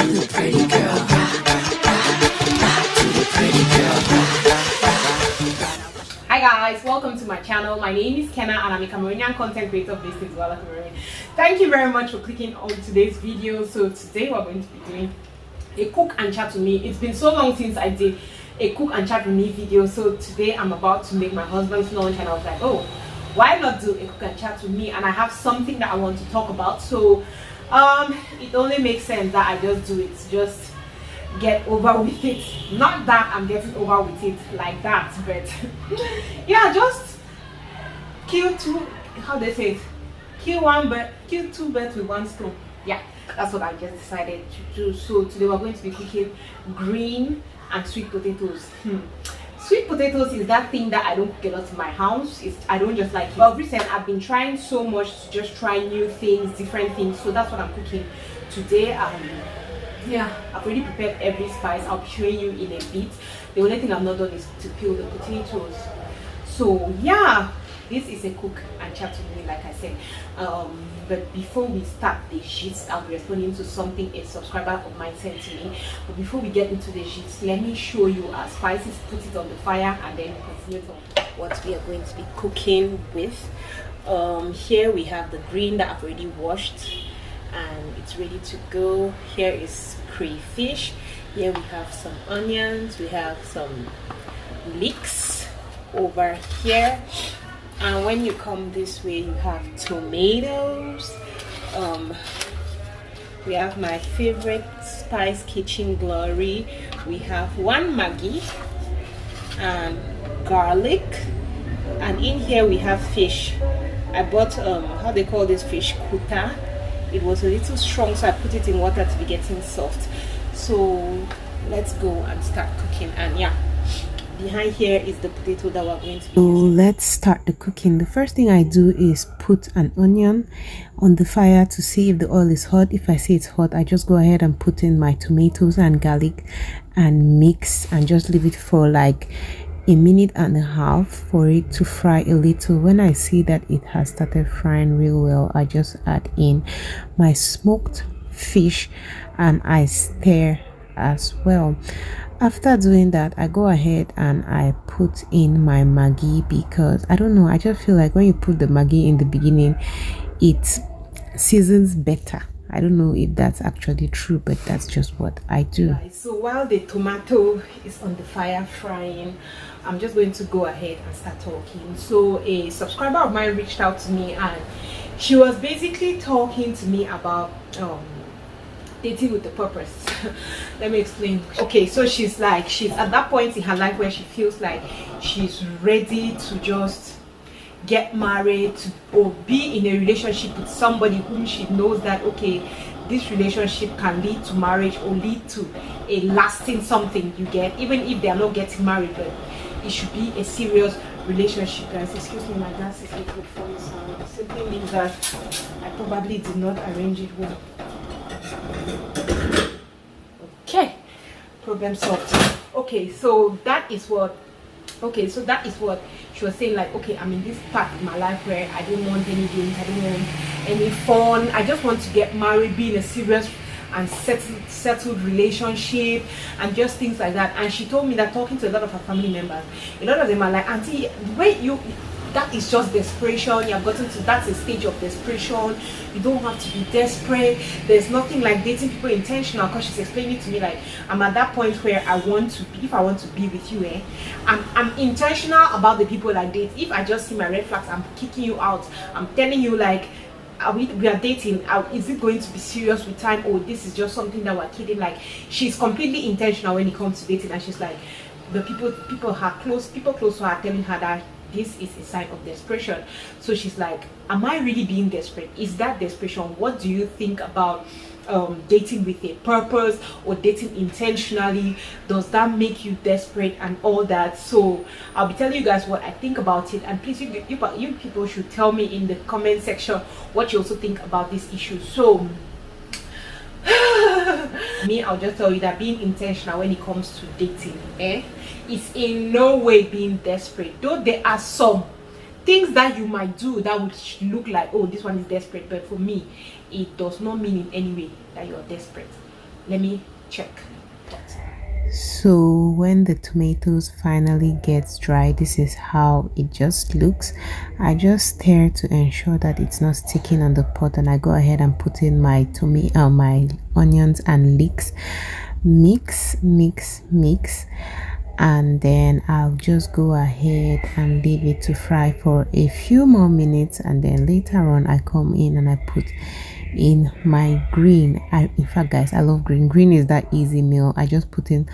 the pretty girl. To the pretty girl. Hi guys, welcome to my channel. My name is Kenna and I'm a Cameroonian content creator based in Douala Cameroon. Thank you very much for clicking on today's video. So today we're going to be doing a cook and chat with me. It's been so long since I did a cook and chat with me video, so today I'm about to make my husband's lunch and I was like, oh, why not do a cook and chat with me? And I have something that I want to talk about, so it only makes sense that I just do it, just get over with it. Not that I'm getting over with it like that, but yeah, just kill two, how they say it, kill two birds with one stone. Yeah, that's what I just decided to do. So today we're going to be cooking green and sweet potatoes. Sweet potatoes is that thing that I don't cook a lot in my house. I don't just like it. But recently I've been trying so much to just try new things, different things. So that's what I'm cooking today. Yeah, I've already prepared every spice. I'll be showing you in a bit. The only thing I've not done is to peel the potatoes. So yeah, this is a cook and chat with me, like I said. But before we start the gist, I'll be responding to something a subscriber of mine sent to me. But before we get into the gist, let me show you our spices, put it on the fire, and then continue on what we are going to be cooking with. Here we have the green that I've already washed and it's ready to go. Here is crayfish. Here we have some onions, we have some leeks over here. And when you come this way, you have tomatoes. We have my favorite spice, kitchen glory. We have one Maggi and garlic. And in here we have fish. I bought how they call this fish, kuta. It was a little strong, so I put it in water to be getting soft. So let's go and start cooking. And yeah, behind here is the potato that we're going to be using. So let's start the cooking. The first thing I do is put an onion on the fire to see if the oil is hot. If I see it's hot, I just go ahead and put in my tomatoes and garlic and mix and just leave it for like a minute and a half for it to fry a little. When I see that it has started frying real well, I just add in my smoked fish and I stir as well. After doing that, I go ahead and I put in my Maggi, because I don't know, I just feel like when you put the Maggi in the beginning, it seasons better. I don't know if that's actually true, but that's just what I do. Right, so while the tomato is on the fire frying, I'm just going to go ahead and start talking. So a subscriber of mine reached out to me and she was basically talking to me about dating with the purpose. Let me explain. Okay, so she's at that point in her life where she feels like she's ready to just get married or be in a relationship with somebody whom she knows that, okay, this relationship can lead to marriage or lead to a lasting something, you get, even if they are not getting married, but it should be a serious relationship. Guys, excuse me, my glasses make good phone sound. It simply means that I probably did not arrange it well. Okay, problem solved. Okay, so that is what she was saying, like, okay, I'm in this part of my life where I don't want any games, I don't want any fun, I just want to get married, be in a serious and settled relationship and just things like that. And she told me that talking to a lot of her family members, a lot of them are like, auntie, wait, that is just desperation. You have gotten to that's a stage of desperation. You don't have to be desperate. There's nothing like dating people intentional, because she's explaining to me like, I'm at that point where I want to be, if I want to be with you, I'm intentional about the people I date. If I just see my red flags, I'm kicking you out. I'm telling you, like, we are dating, is it going to be serious with time, or this is just something that we're kidding? Like, she's completely intentional when it comes to dating, and she's like, the people close to her are telling her that this is a sign of desperation. So she's like, am I really being desperate? Is that desperation? What do you think about dating with a purpose or dating intentionally? Does that make you desperate and all that? So I'll be telling you guys what I think about it, and please, you people should tell me in the comment section what you also think about this issue. So me, I'll just tell you that being intentional when it comes to dating is in no way being desperate. Though there are some things that you might do that would look like, oh, this one is desperate, but for me it does not mean in any way that you're desperate. Let me check. So when the tomatoes finally gets dry, this is how it just looks. I just stir to ensure that it's not sticking on the pot, and I go ahead and put in my my onions and leeks. Mix, and then I'll just go ahead and leave it to fry for a few more minutes, and then later on I come in and I put in my green. In fact guys, I love green is that easy meal. I just put in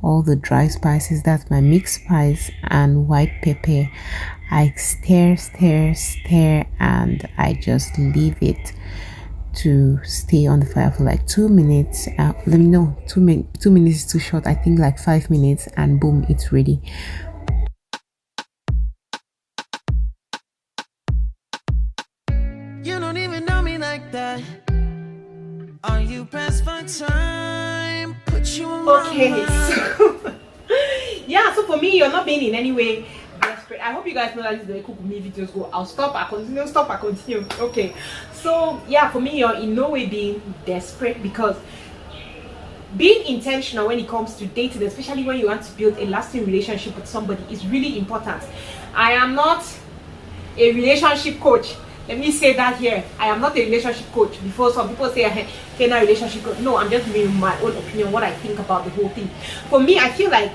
all the dry spices, that's my mixed spice and white pepper. I stir, and I just leave it to stay on the fire for like 2 minutes. Let me know, 2 minutes is too short. I think like 5 minutes, and boom, it's ready. You don't even know me like that. Are you pressed for time? Put you on Okay, so yeah, so for me, you're not being in any way desperate. I hope you guys know that this is the way cook with me videos go. I'll stop, I continue, stop, I continue. Okay, so yeah, for me, you're in no way being desperate, because being intentional when it comes to dating, especially when you want to build a lasting relationship with somebody, is really important. I am not a relationship coach. Let me say that here. I am not a relationship coach. Before some people say, hey, can a relationship coach? No, I'm just giving my own opinion, what I think about the whole thing. For me, I feel like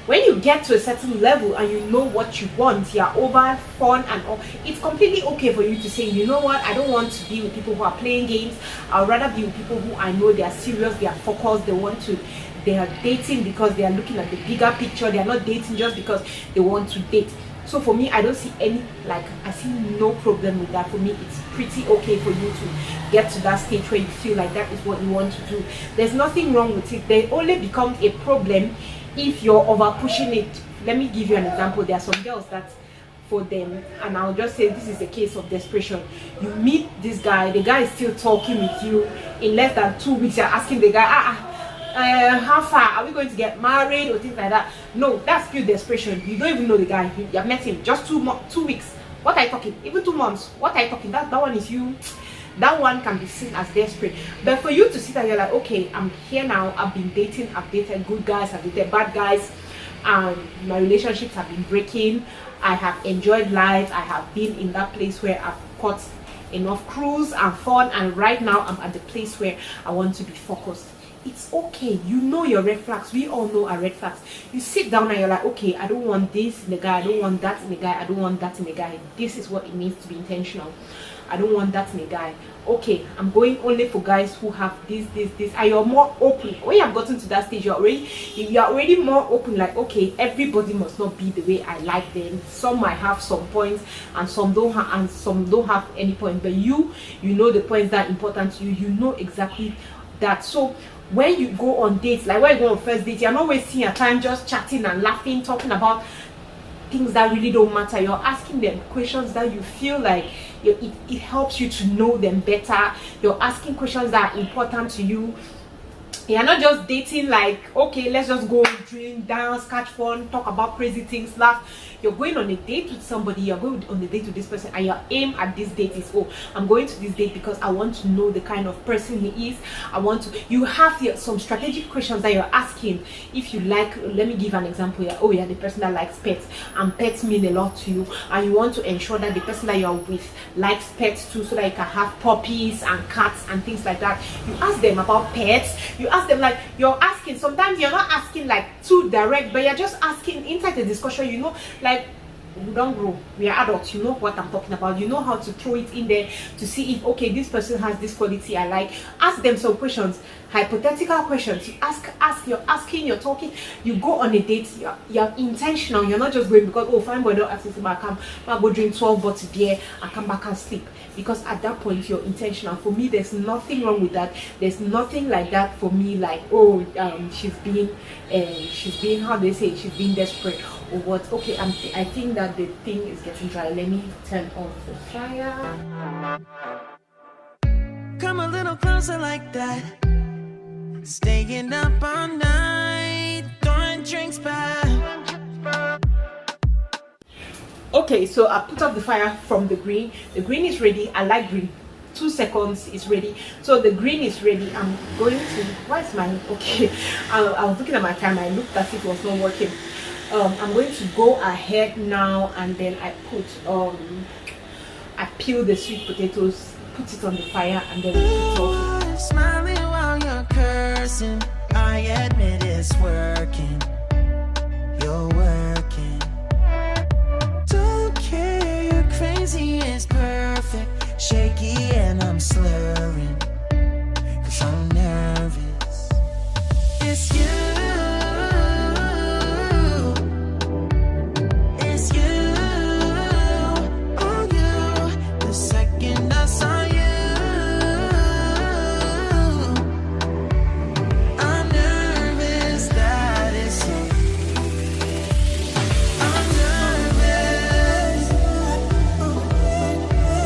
when you get to a certain level and you know what you want, you're over fun and all, it's completely okay for you to say, you know what, I don't want to be with people who are playing games. I'd rather be with people who I know they are serious, they are focused, they are dating because they are looking at the bigger picture. They are not dating just because they want to date. So for me, I don't see I see no problem with that. For me, it's pretty okay for you to get to that stage where you feel like that is what you want to do. There's nothing wrong with it. They only become a problem if you're over pushing it. Let me give you an example. There are some girls that, for them, and I'll just say this is a case of desperation. You meet this guy, the guy is still talking with you. In less than 2 weeks, you're asking the guy, how far are we going to get married or things like that. No, that's pure desperation. You don't even know the guy. You have met him just 2 weeks. What are you talking? Even 2 months. What are you talking? That one is you. That one can be seen as desperate. But for you to sit and you're like, okay, I'm here now, I've been dating, I've dated good guys, I've dated bad guys, and my relationships have been breaking, I have enjoyed life, I have been in that place where I've caught enough cruise and fun, and right now I'm at the place where I want to be focused. It's okay. You know your red flags. We all know our red flags. You sit down and you're like, okay, I don't want this in the guy, I don't want that in the guy, I don't want that in the guy. This is what it means to be intentional. I don't want that in a guy. Okay, I'm going only for guys who have this, and you're more open. When you have gotten to that stage, you're already more open. Like, okay, everybody must not be the way I like them. Some might have some points, and some don't have any point. But you know the points that are important to you. You know exactly that. So when you go on dates, like when you go on first date, you're not wasting your time just chatting and laughing, talking about things that really don't matter. You're asking them questions that you feel like it helps you to know them better. You're asking questions that are important to you. You're not just dating like, okay, let's just go drink, dance, catch fun, talk about crazy things, laugh. You're going on a date with somebody, you're going on a date with this person, and your aim at this date is, oh, I'm going to this date because I want to know the kind of person he is. You have some strategic questions that you're asking. If you like, let me give an example here. Oh, you're the person that likes pets, and pets mean a lot to you, and you want to ensure that the person that you're with likes pets too, so that you can have puppies and cats and things like that. You ask them about pets. You ask them, like, you're asking, sometimes you're not asking like too direct, but you're just asking inside the discussion, you know, like, we don't grow, we are adults, you know what I'm talking about. You know how to throw it in there to see if, okay, this person has this quality I like. Ask them some questions, hypothetical questions. You you're asking, you're talking. You go on a date, you're intentional. You're not just going because, oh, fine boy, don't ask this about I go drink 12 bottles of beer and come back and sleep. Because at that point you're intentional. For me, there's nothing wrong with that. There's nothing like that for me, like, oh, she's being how they say, she's being desperate or what. Okay, I think that the thing is getting dry. Let me turn off the fire. Come a little closer like that. Staying up all night, throwing drinks back. Okay, so I put up the fire from the green. The green is ready. I like green. 2 seconds is ready. So the green is ready. I'm going to, why is my, okay, I was looking at my camera, I looked as if it was not working. I'm going to go ahead now, and then I put I peel the sweet potatoes, put it on the fire, and then put it on. Smiling while you're cursing, I admit it's working. You're working. Don't care, you're crazy, it's perfect. Shaky and I'm slurring, 'cause I'm nervous. It's you. It's you. Oh, you. The second I saw you, I'm nervous that it's you. I'm nervous. I'm nervous.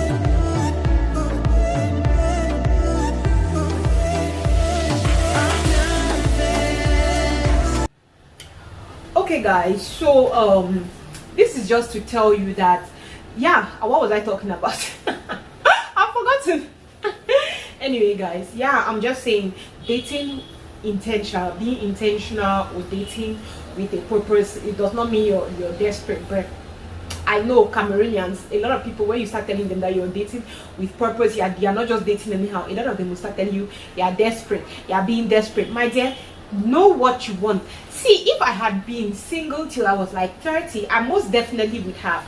Okay guys, so this is just to tell you that, yeah, what was I talking about? I've forgotten. Anyway guys, yeah, I'm just saying, dating intentional, being intentional with dating with a purpose, it does not mean you're desperate. But I know Cameroonians, a lot of people, when you start telling them that you're dating with purpose, you're not just dating anyhow, a lot of them will start telling you you're desperate, you're being desperate. My dear, know what you want. See, if I had been single till I was like 30, I most definitely would have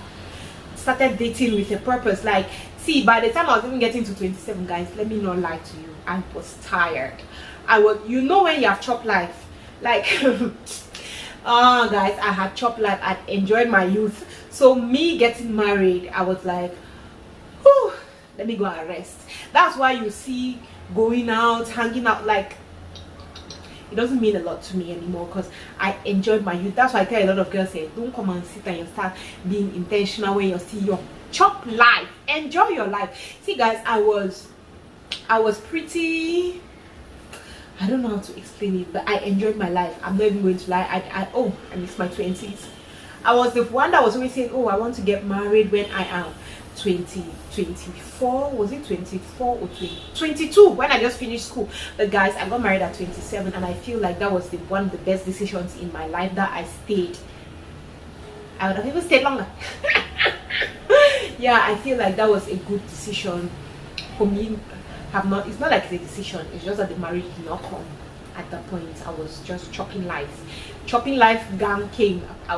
started dating with a purpose. Like, see, by the time I was even getting to 27, guys, let me not lie to you, I was tired. I was, you know, when you have chopped life, like oh guys, I had chopped life, I'd enjoyed my youth. So me getting married, I was like, whew, let me go and rest. That's why you see going out, hanging out, like, it doesn't mean a lot to me anymore, because I enjoyed my youth. That's why I tell a lot of girls, say, don't come and sit and you start being intentional when you're still young. Chop life, enjoy your life. See guys, I was pretty, I don't know how to explain it, but I enjoyed my life. I'm not even going to lie. I miss my 20s. I was the one that was always saying, oh, I want to get married when I am 24. Was it 24 or 22 when I just finished school? But guys, I got married at 27, and I feel like that was one of the best decisions in my life, that I stayed. I would have even stayed longer. Yeah, I feel like that was a good decision for me. It's not like it's a decision, it's just that the marriage did not come at that point. I was just chopping life. Gang came. I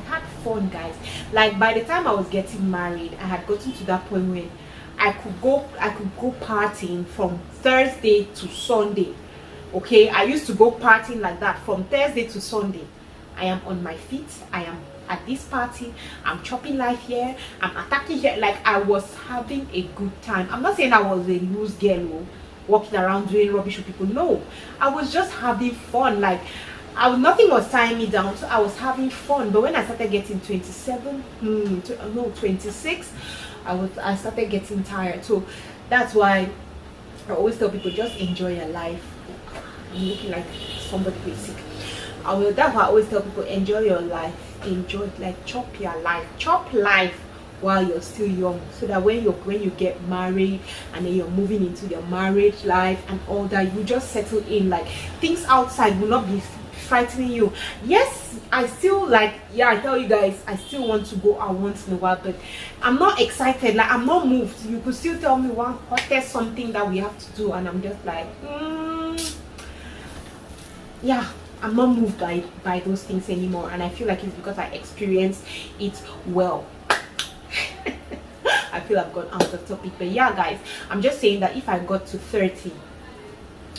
had fun, guys. Like, by the time I was getting married, I had gotten to that point when I could go partying from Thursday to Sunday. Okay, I used to go partying like that from Thursday to Sunday. I am on my feet, I am at this party, I'm chopping life here, I'm attacking here. Like, I was having a good time. I'm not saying I was a loose girl walking around doing rubbish with people. No, I was just having fun. Like, nothing was tying me down, so I was having fun. But when I started getting 26, I started getting tired. So that's why I always tell people, just enjoy your life. I'm looking like somebody who is sick. That's why I always tell people, enjoy your life. Enjoy, like, chop your life, chop life while you're still young, so that when you get married and then you're moving into your marriage life and all that, you just settle in. Like, things outside will not be frightening you. Yes, I still, like, yeah, I tell you guys, I still want to go out once in a while, but I'm not excited. Like, I'm not moved. You could still tell me, what, there's something that we have to do, and I'm just like, yeah, I'm not moved by those things anymore. And I feel like it's because I experienced it well. I feel I've gone out of topic, but yeah guys, I'm just saying that if I got to 30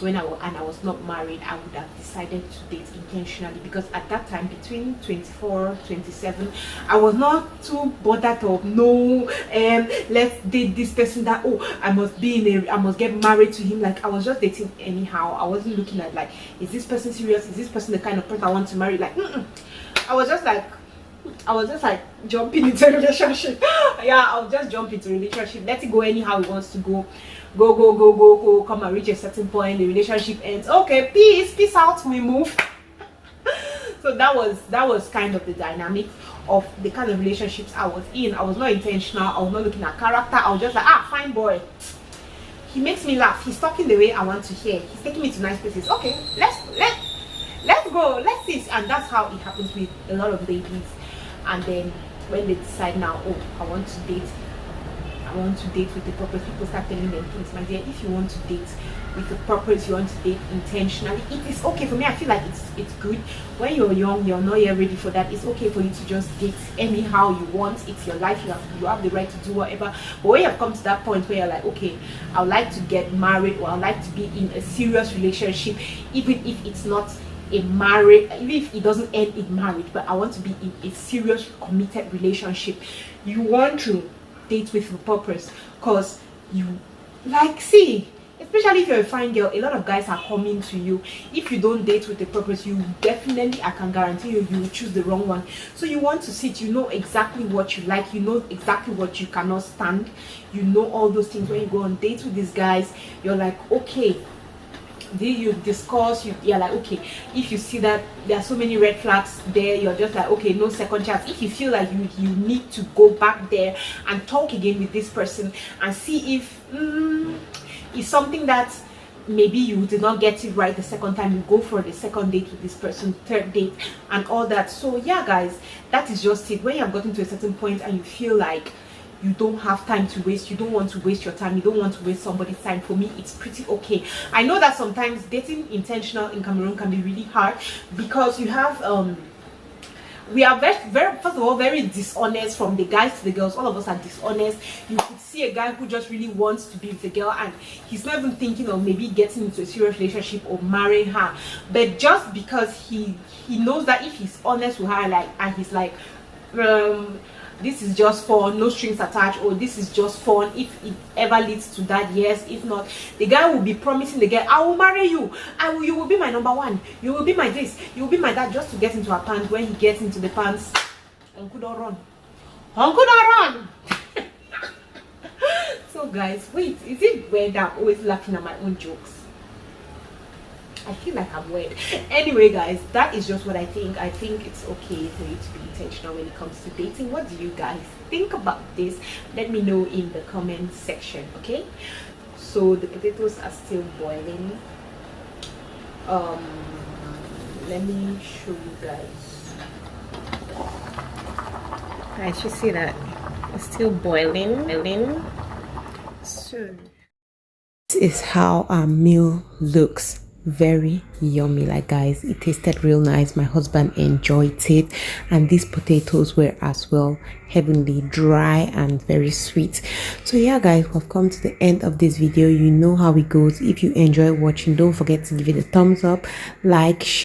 when I was not married, I would have decided to date intentionally, because at that time, between 24 27, I was not too bothered of, no, let's date this person, that, oh, I must get married to him. Like, I was just dating anyhow. I wasn't looking at, like, is this person serious, is this person the kind of person I want to marry? Like, I was just like jumping into a relationship. Yeah, I'll just jump into a relationship, let it go anyhow it wants to go, come and reach a certain point, the relationship ends, okay, peace out, we move. So that was kind of the dynamic of the kind of relationships I was in. I was not intentional, I was not looking at character. I was just like, fine boy, he makes me laugh. He's talking the way I want to hear. He's taking me to nice places. Okay, let's go, let's see. And that's how it happens with a lot of ladies. And then when they decide now, oh, I want to date with the purpose, people start telling them things. My dear, if you want to date with the purpose, you want to date intentionally, it is okay. For me, I feel like it's good. When you're young, you're not yet ready for that. It's okay for you to just date anyhow you want. It's your life. You have the right to do whatever. But when you have come to that point where you're like, okay, I would like to get married, or I would like to be in a serious relationship, even if it's not a marriage, even if it doesn't end in marriage, but I want to be in a serious committed relationship, you want to date with a purpose. Because you like, see, especially if you're a fine girl, a lot of guys are coming to you. If you don't date with a purpose, you definitely, I can guarantee you, you will choose the wrong one. So you want to sit, you know exactly what you like, you know exactly what you cannot stand, you know all those things. When you go on dates with these guys, you're like, okay, you discuss, you're like, okay, if you see that there are so many red flags there, you're just like, okay, no second chance. If you feel like you need to go back there and talk again with this person and see if it's something that maybe you did not get it right the second time, you go for the second date with this person, third date and all that. So yeah guys, that is just it. When you have gotten to a certain point and you feel like you don't have time to waste, you don't want to waste your time, you don't want to waste somebody's time, for me it's pretty okay. I know that sometimes dating intentional in Cameroon can be really hard because you have we are very first of all very dishonest, from the guys to the girls. All of us are dishonest. You could see a guy who just really wants to be with the girl and he's not even thinking of maybe getting into a serious relationship or marrying her, but just because he knows that if he's honest with her, like, and he's like, this is just fun, no strings attached, or this is just fun. If it ever leads to that, yes. If not, the guy will be promising the girl, I will marry you, you will be my number one, you will be my this, you will be my that, just to get into her pants. When he gets into the pants, uncle don't run, uncle don't run. So guys, wait, is it weird that I'm always laughing at my own jokes? I feel like I'm weird. Anyway guys, that is just what I think. I think it's okay for you to be intentional when it comes to dating. What do you guys think about this? Let me know in the comment section. Okay, so the potatoes are still boiling. Let me show you guys. Guys, you see that it's still boiling. So this is how our meal looks. Very yummy. Like guys, it tasted real nice. My husband enjoyed it, and these potatoes were as well heavenly, dry and very sweet. So yeah guys, we've come to the end of this video. You know how it goes. If you enjoy watching, don't forget to give it a thumbs up, like,